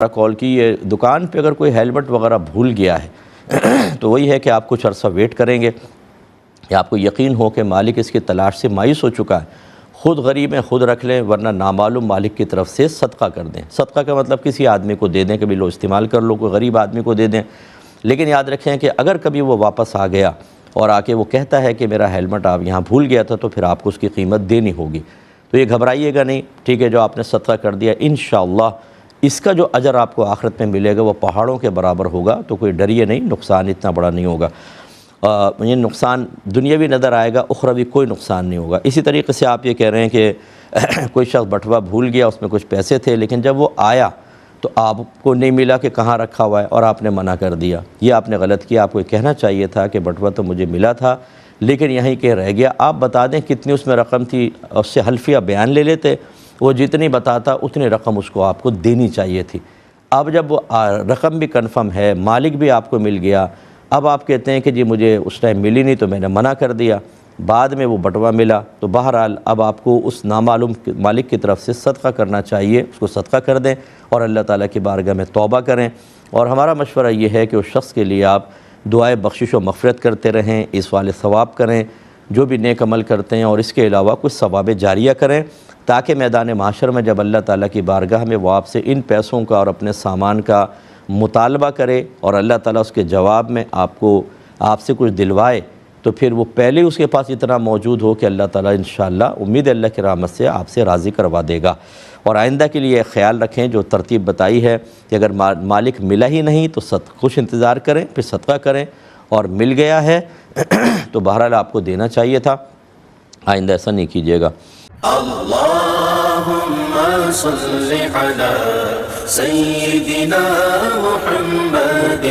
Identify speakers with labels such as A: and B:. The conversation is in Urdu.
A: کال کی یہ دکان پہ اگر کوئی ہیلمٹ وغیرہ بھول گیا ہے تو وہی ہے کہ آپ کچھ عرصہ ویٹ کریں گے یا آپ کو یقین ہو کہ مالک اس کی تلاش سے مایوس ہو چکا ہے، خود غریب ہیں خود رکھ لیں، ورنہ نامعلوم مالک کی طرف سے صدقہ کر دیں۔ صدقہ کا مطلب کسی آدمی کو دے دیں، کبھی لو استعمال کر لو، کوئی غریب آدمی کو دے دیں۔ لیکن یاد رکھیں کہ اگر کبھی وہ واپس آ گیا اور آ کے وہ کہتا ہے کہ میرا ہیلمٹ آپ یہاں بھول گیا تھا، تو پھر آپ کو اس کی قیمت دینی ہوگی۔ تو یہ گھبرائیے گا نہیں، ٹھیک ہے، جو آپ نے صدقہ کر دیا انشاءاللہ اس کا جو اجر آپ کو آخرت میں ملے گا وہ پہاڑوں کے برابر ہوگا، تو کوئی ڈریے نہیں، نقصان اتنا بڑا نہیں ہوگا۔ یہ نقصان دنیاوی نظر آئے گا، اخروی کوئی نقصان نہیں ہوگا۔ اسی طریقے سے آپ یہ کہہ رہے ہیں کہ کوئی شخص بٹوا بھول گیا، اس میں کچھ پیسے تھے، لیکن جب وہ آیا تو آپ کو نہیں ملا کہ کہاں رکھا ہوا ہے اور آپ نے منع کر دیا۔ یہ آپ نے غلط کیا، آپ کو کہنا چاہیے تھا کہ بٹوا تو مجھے ملا تھا لیکن یہیں کہ رہ گیا، آپ بتا دیں کتنی اس میں رقم تھی، اس سے حلفیہ بیان لے لیتے، وہ جتنی بتاتا اتنی رقم اس کو آپ کو دینی چاہیے تھی۔ اب جب وہ رقم بھی کنفرم ہے، مالک بھی آپ کو مل گیا، اب آپ کہتے ہیں کہ جی مجھے اس ٹائم ملی نہیں تو میں نے منع کر دیا، بعد میں وہ بٹوا ملا، تو بہرحال اب آپ کو اس نامعلوم مالک کی طرف سے صدقہ کرنا چاہیے، اس کو صدقہ کر دیں اور اللہ تعالیٰ کی بارگاہ میں توبہ کریں۔ اور ہمارا مشورہ یہ ہے کہ اس شخص کے لیے آپ دعائے بخشش و مغفرت کرتے رہیں، اس والے ثواب کریں، جو بھی نیک عمل کرتے ہیں، اور اس کے علاوہ کچھ ثواب جاریہ کریں، تاکہ میدان محشر میں جب اللہ تعالیٰ کی بارگاہ میں وہ آپ سے ان پیسوں کا اور اپنے سامان کا مطالبہ کرے اور اللہ تعالیٰ اس کے جواب میں آپ سے کچھ دلوائے، تو پھر وہ پہلے اس کے پاس اتنا موجود ہو کہ اللہ تعالیٰ انشاءاللہ امید ہے اللہ کی رحمت سے آپ سے راضی کروا دے گا۔ اور آئندہ کے لیے خیال رکھیں جو ترتیب بتائی ہے کہ اگر مالک ملا ہی نہیں تو کچھ انتظار کریں، پھر صدقہ کریں، اور مل گیا ہے تو بہرحال آپ کو دینا چاہیے تھا، آئندہ ایسا نہیں کیجیے گا۔
B: اللہم صل علی سیدنا محمد